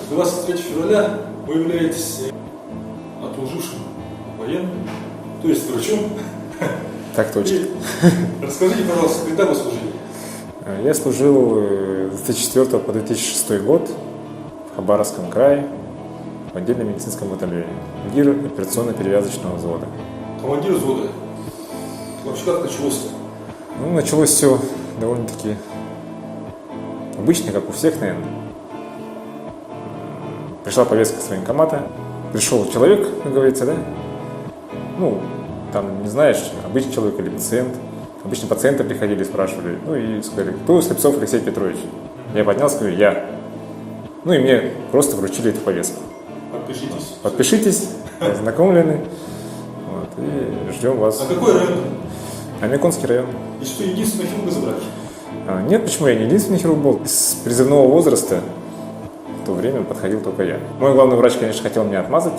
23 февраля вы являетесь отслужившим военным, то есть врачом. Так точно. Расскажите, пожалуйста, когда вы служили? Я служил с 2004 по 2006 год в Хабаровском крае в отдельном медицинском батальоне, ГИР операционно-перевязочного взвода. Командир взвода. Вообще как началось-то? Ну, началось все довольно-таки обычно, как у всех, наверное. Пришла повестка с военкомата, пришел человек, как говорится, да? Ну, там, не знаешь, обычный человек или пациент. Обычно пациенты приходили, спрашивали, ну и сказали, кто Слепцов Алексей Петрович? Я поднялся, говорю, я. Ну и мне просто вручили эту повестку. Подпишитесь. Подпишитесь, ознакомлены, вот, и ждем вас. А какой район? Амяконский район. И что, единственный хирурга забрали? Нет, почему я не единственный хирург был. С призывного возраста в то время подходил только я. Мой главный врач, конечно, хотел меня отмазать.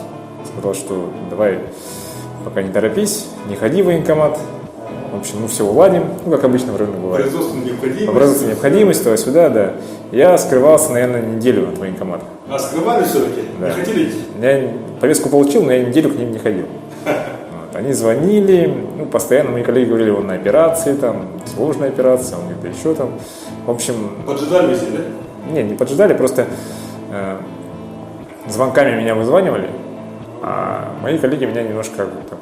Сказал, что давай, пока не торопись, не ходи в военкомат. В общем, мы все уладим, ну, как обычно в районе бывает. Производственная необходимость, туда-сюда, да. Я скрывался, наверное, неделю от военкомата. А скрывали все-таки? Да. Не хотели идти? Я повестку получил, но я неделю к ним не ходил. Вот. Они звонили, ну, постоянно мои коллеги говорили, он на операции, там, сложная операция, он где-то еще там. В общем... Поджидали везде, да? Не поджидали, просто звонками меня вызванивали, а мои коллеги меня немножко как бы так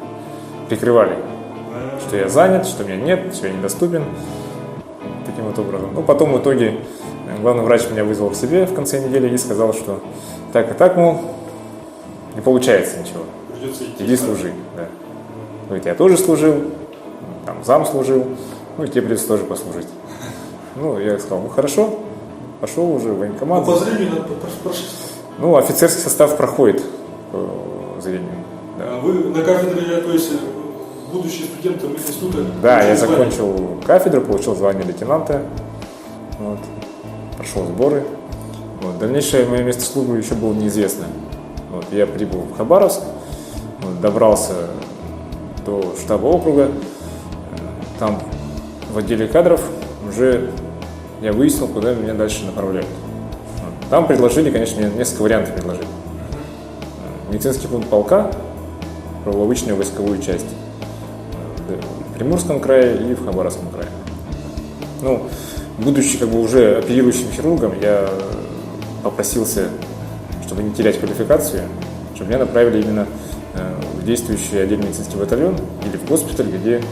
прикрывали. Что я занят, что меня нет, что я недоступен. Таким вот образом. Ну, потом в итоге главный врач меня вызвал к себе в конце недели и сказал, что так и так, мол, не получается ничего. Иди служи. Да. Говорит, я тоже служил, там зам служил, ну и тебе придется тоже послужить. Ну, я сказал, ну хорошо, пошел уже в военкомат. Ну, по зрению надо прошить. Ну, офицерский состав проходит по зрению. Да. А вы на кафедре, то есть... будущий студент института. Да, я закончил кафедру, получил звание лейтенанта, вот, прошел сборы. Вот. Дальнейшее мое место службы еще было неизвестно. Вот. Я прибыл в Хабаровск, вот, добрался до штаба округа. Там в отделе кадров уже я выяснил, куда меня дальше направляют. Вот. Там предложили, конечно, мне несколько вариантов предложили. Медицинский пункт полка, круглообычную войсковую часть в Приморском крае и в Хабаровском крае. Ну, будучи как бы уже оперирующим хирургом, я попросился, чтобы не терять квалификацию, чтобы меня направили именно в действующий отдельный медицинский батальон или в госпиталь, где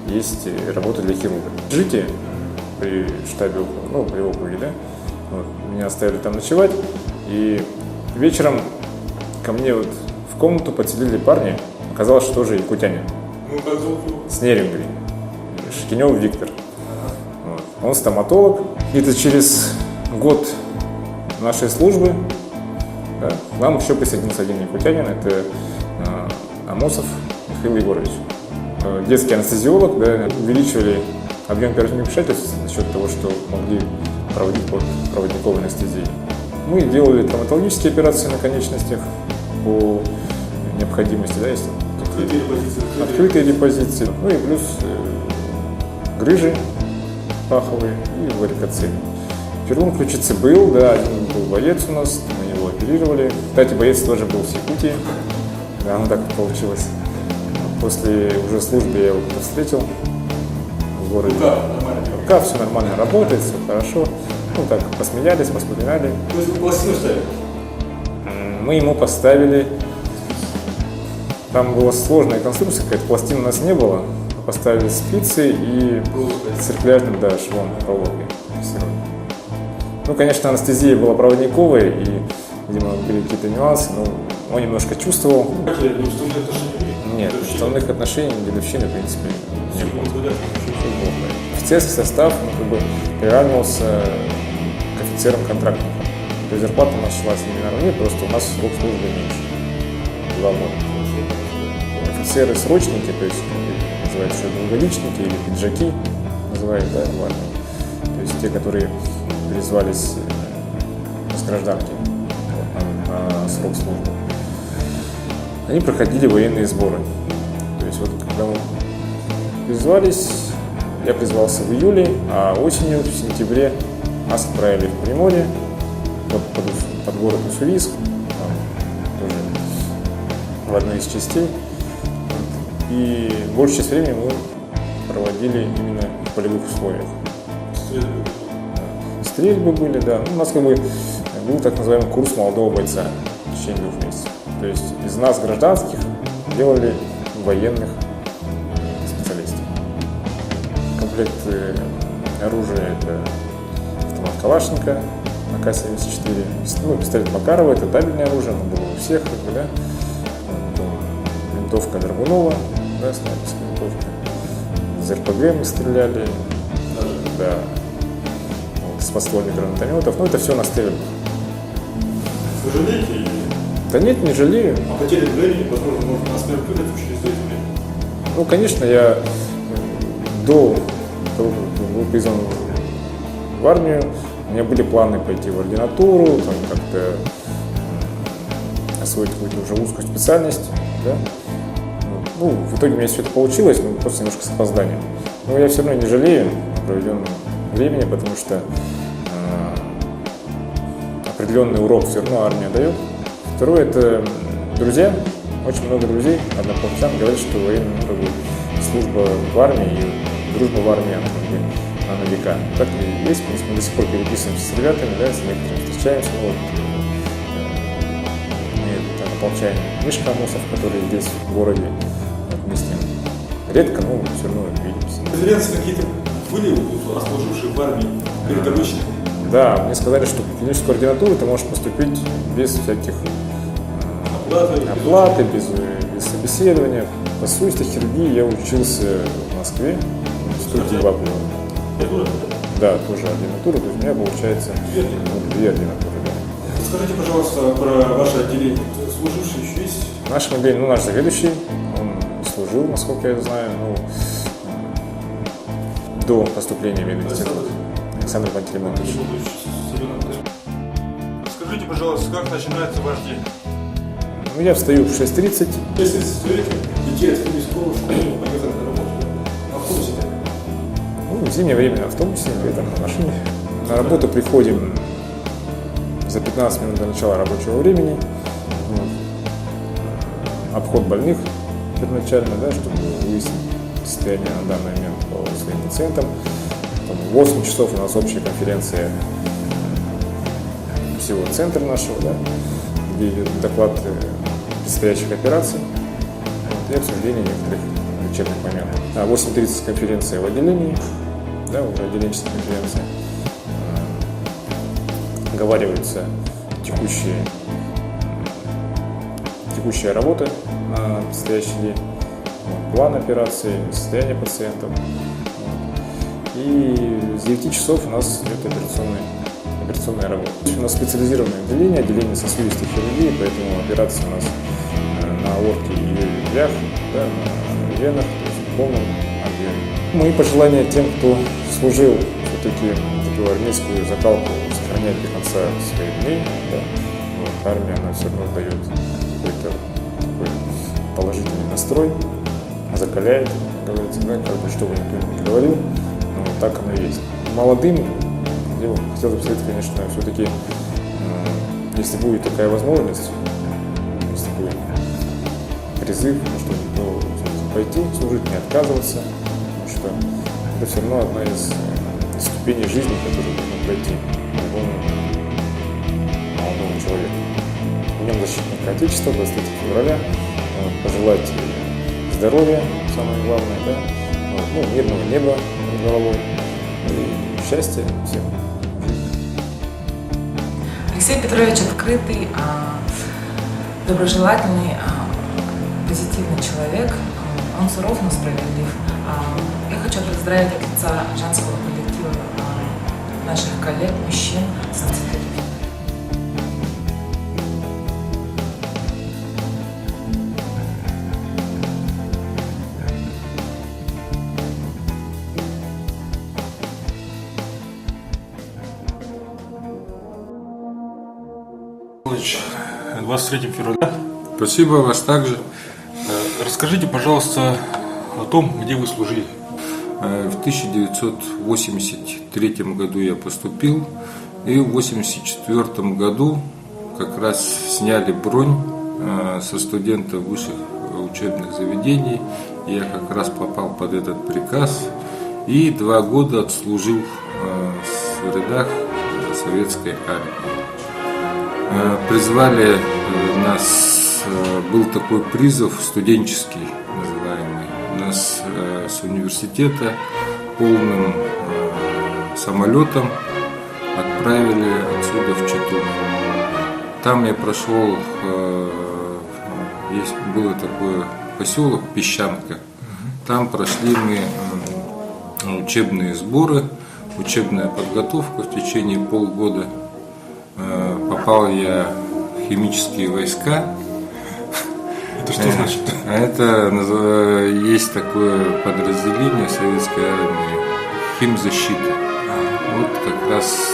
есть работа для хирурга. Жите при штабе, ну, при округе, да, вот, меня оставили там ночевать, и вечером ко мне вот в комнату подселили парни, оказалось, что тоже якутяне. С Нерингой, Шкинев Виктор. Вот. Он стоматолог. Где-то через год нашей службы, да, к нам еще присоединился один якутянин, это Амосов Михаил Егорович. Детский анестезиолог, да, увеличивали объем оперативных вмешательств за счет того, что могли проводить под проводниковой анестезией. Мы делали травматологические операции на конечностях по необходимости, да, если открытые депозиции, ну и плюс грыжи паховые и варикоцель. Перелом ключицы был, да, один был боец у нас, мы его оперировали. Кстати, боец тоже был в Якутии, да, ну так получилось. После уже службы я его встретил в городе. Да, все нормально работает, все хорошо. Ну так, посмеялись, поспоминали. То есть вы пластину ставили? Мы ему поставили. Там была сложная конструкция, какая-то пластин у нас не было. Поставили спицы и циркулярным, да, швом, проволокой. Ну, конечно, анестезия была проводниковая, и, видимо, были какие-то нюансы, но он немножко чувствовал. Нет, уставных отношений, дедовщины, в принципе, не было. Офицерский состав, ну, как бы, приравнивался к офицерам-контрактникам. То есть зарплата у нас шла с ними наравне, просто у нас срок службы меньше. 2 года. Офицеры-срочники, то есть называют еще двугодичники или пиджаки, называют, да, в армии. То есть те, которые призвались с гражданки на срок службы. Они проходили военные сборы. То есть вот когда мы призвались, я призвался в июле, а осенью, в сентябре нас отправили в Приморье под Уфу. под город Уссурийск, тоже в одной из частей. И большую часть времени мы проводили именно в полевых условиях. Стрельбы были, да. У нас как бы был так называемый курс молодого бойца в течение 2 месяцев. То есть из нас, гражданских, делали военных специалистов. Комплект оружия — это автомат Калашникова на К-74, ну, пистолет Макарова — это табельное оружие, оно было у всех, как бы, да. Потом винтовка Драгунова, да, снайперская винтовка. Из РПГ мы стреляли, да. Вот, с подствольных гранатометов, ну это все на стрельбах. Вы жалеете? Да нет, не жалею. А потери времени, возможно, можно на смерть выдать через это время? Ну, конечно, я до того, как был призван в армию, у меня были планы пойти в ординатуру, там как-то освоить какую-то уже узкую специальность, да. Ну, в итоге у меня все это получилось, но просто немножко с опозданием. Но я все равно не жалею о проведенном времени, потому что определенный урок все равно армия дает. Второе — это друзья. Очень много друзей, однополчан, говорят, что военная, ну, как бы, служба в армии и дружба в армии, она как бы на века. Так и есть, в принципе, мы до сих пор переписываемся с ребятами, да, с некоторыми встречаемся. Вот, однополчанин Мишка Амосов, который здесь, в городе, вот, мы с ним редко, но все равно видимся. Преференции какие-то были у служивших в армии перед обычным? Да, мне сказали, что в клиническую ординатуру ты можешь поступить без всяких оплаты, без собеседования. По сути, хирургии я учился в Москве, в институте Иваплова. Да, тоже ординатура, то есть у меня получается 2 ординатуры. Да. Скажите, пожалуйста, про ваше отделение. Служивший еще есть? В нашем отделении, наш заведующий, он служил, насколько я знаю, до поступления в мединститут. Александр Пантелеймонович. Скажите, пожалуйста, как начинается ваш день? Ну, я встаю в 6:30. Если встаете, детей отвели в школу, поехали на работу. На автобусе? Ну, в зимнее время на автобусе, летом на машине. На работу приходим за 15 минут до начала рабочего времени. Вот. Обход больных первоначально, да, чтобы выяснить состояние на данный момент по своим пациентам. В 8 часов у нас общая конференция всего центра нашего, да, где идет доклад предстоящих операций, вот, и обсуждение некоторых лечебных моментов. А 8:30 конференция в отделении, да, уже отделенческая конференция. Оговаривается текущая работа на предстоящий день, вот, план операции, состояние пациентов. И с 9 часов у нас идет операционная работа. У нас специализированное отделение сосудистой хирургии, поэтому операции у нас на аорте и веглях, да, на венах, то есть в полном объеме. Мои пожелания тем, кто служил все-таки такую армейскую закалку, сохранять до конца своих дней. Да. Вот, армия, она все равно дает какой-то такой положительный настрой, закаляет, как говорится, да, как бы что бы никто не говорил. Вот так оно и есть. Молодым я хотел бы сказать, конечно, все-таки, если будет такая возможность, если будет призыв, чтобы пойти служить, не отказываться, потому что это все равно одна из ступеней жизни, которую нужно пройти любому молодому человеку. Днем защитника Отечества, 23 февраля, пожелать здоровья, самое главное, да, ну, мирного неба над головой и счастья всем. Алексей Петрович открытый, доброжелательный, позитивный человек. Он суров, но справедлив. Я хочу поздравить от лица женского коллектива наших коллег, мужчин с 20-летием. — 23 февраля. Спасибо, вас также. Расскажите, пожалуйста, о том, где вы служили. В 1983 году я поступил, и в 1984 году как раз сняли бронь со студентов высших учебных заведений. Я как раз попал под этот приказ и 2 года отслужил в рядах советской армии. Призвали нас, был такой призыв студенческий называемый, нас с университета полным самолетом отправили отсюда в Читу. Там я прошел, было такое поселок Песчанка. Там прошли мы учебные сборы, учебная подготовка в течение полгода. Попал я в химические войска. Это что значит? Это есть такое подразделение советской армии химзащита. Вот как раз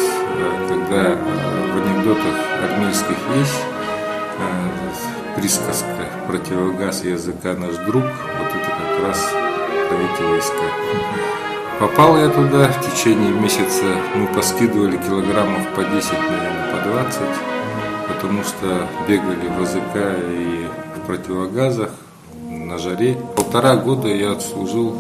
когда в анекдотах армейских есть присказка «Противогаз языка наш друг», вот это как раз про эти войска. Попал я туда, в течение месяца мы поскидывали килограммов по 10, наверное, по 20, потому что бегали в АЗК и в противогазах на жаре. 1,5 года я отслужил,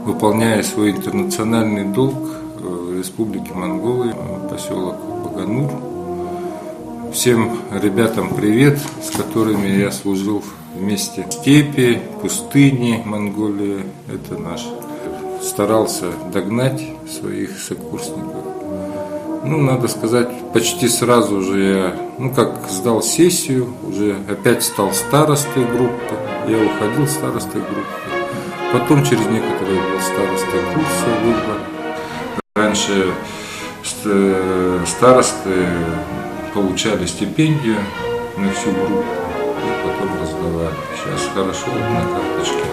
выполняя свой интернациональный долг в Республике Монголия, поселок Баганур. Всем ребятам привет, с которыми я служил вместе. Степи, пустыни Монголии, это наш. Старался догнать своих сокурсников. Надо сказать, почти сразу же я, сдал сессию, уже опять стал старостой группы. Я уходил старостой группы. Потом через некоторое был старостой курса выбор. Раньше старосты получали стипендию на всю группу и потом раздавали. Сейчас хорошо, на карточке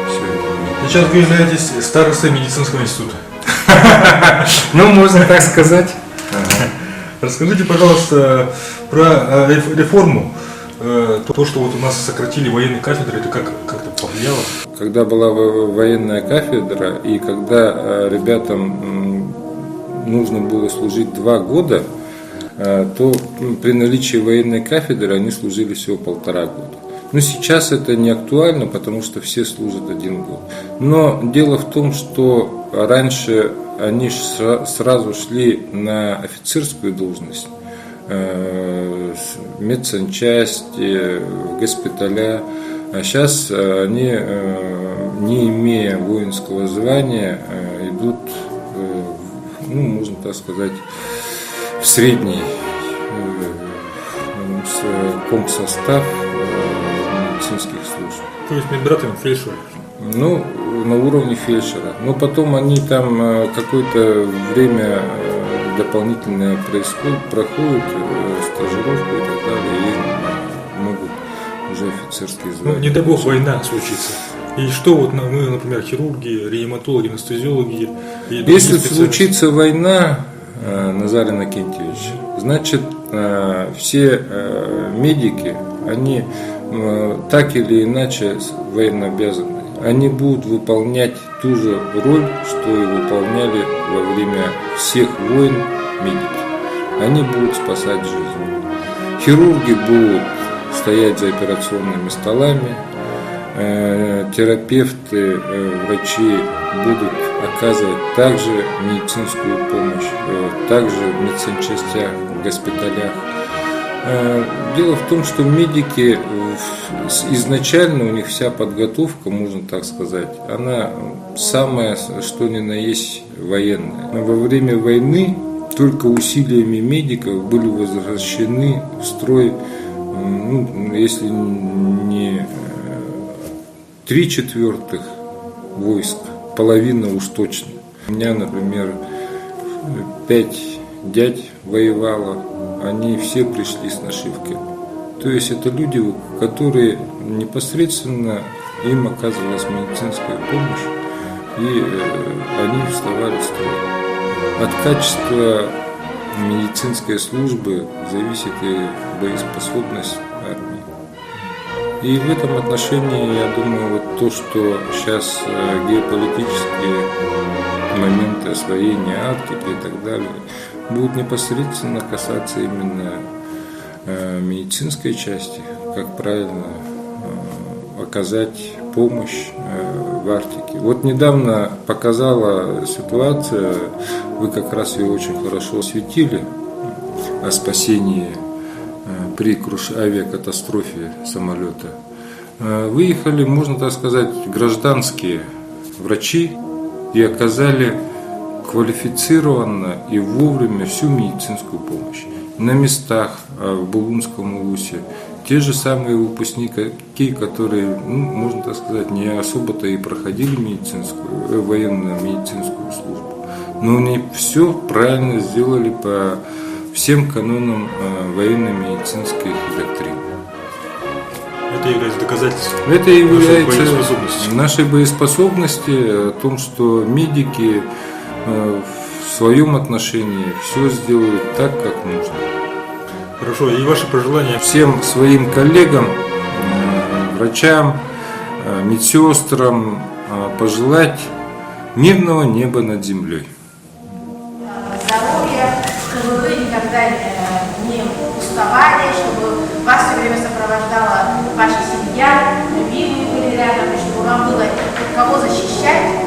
все это. Сейчас вы являетесь старостой медицинского института. Можно так сказать. Расскажите, пожалуйста, про реформу. То, что вот у нас сократили военные кафедры, это как-то повлияло? Когда была военная кафедра и когда ребятам нужно было служить 2 года, то при наличии военной кафедры они служили всего 1,5 года. Но сейчас это не актуально, потому что все служат 1 год. Но дело в том, что раньше они сразу шли на офицерскую должность, медсанчасти, госпиталя. А сейчас они, не имея воинского звания, идут, можно так сказать, в средний комсостав медицинских служб. То есть медбратами фельдшера? На уровне фельдшера. Но потом они там какое-то время дополнительное проходят, стажировку и так далее, и могут уже офицерские звания. Не дай бог война случится. И что вот мы, например, хирурги, реаниматологи, анестезиологи... Если случится война, Назар Иннокентьевич, значит все медики, они так или иначе военнообязаны. Они будут выполнять ту же роль, что и выполняли во время всех войн медики. Они будут спасать жизнь. Хирурги будут стоять за операционными столами, терапевты, врачи будут оказывать также медицинскую помощь, также в медсанчастях, в госпиталях. Дело в том, что медики изначально, у них вся подготовка, можно так сказать, она самая, что ни на есть, военная. Во время войны только усилиями медиков были возвращены в строй, если не 3/4 войск, половина уж точно. У меня, например, 5 дядь воевало, они все пришли с нашивкой. То есть это люди, которые непосредственно им оказывалась медицинская помощь, и они вставали в строй. От качества медицинской службы зависит и боеспособность армии. И в этом отношении, я думаю, вот то, что сейчас геополитические моменты освоения Арктики и так далее, будут непосредственно касаться именно медицинской части, как правильно оказать помощь в Арктике. Вот недавно показала ситуация, вы как раз ее очень хорошо осветили, о спасении при авиакатастрофе самолета. Выехали, можно так сказать, гражданские врачи и оказали квалифицированно и вовремя всю медицинскую помощь. На местах в Булунском улусе те же самые выпускники, которые, можно так сказать, не особо-то и проходили военно-медицинскую службу, но они все правильно сделали по всем канонам военно-медицинской доктрины. Это является доказательством Это является боеспособности. нашей боеспособности, о том, что медики в своем отношении все сделают так, как нужно. Хорошо, и ваши пожелания? Всем своим коллегам, врачам, медсестрам пожелать мирного неба над землей. Здоровья, чтобы вы никогда не уставали, чтобы вас все время сопровождала ваша семья, любимые были рядом, и чтобы вам было кого защищать,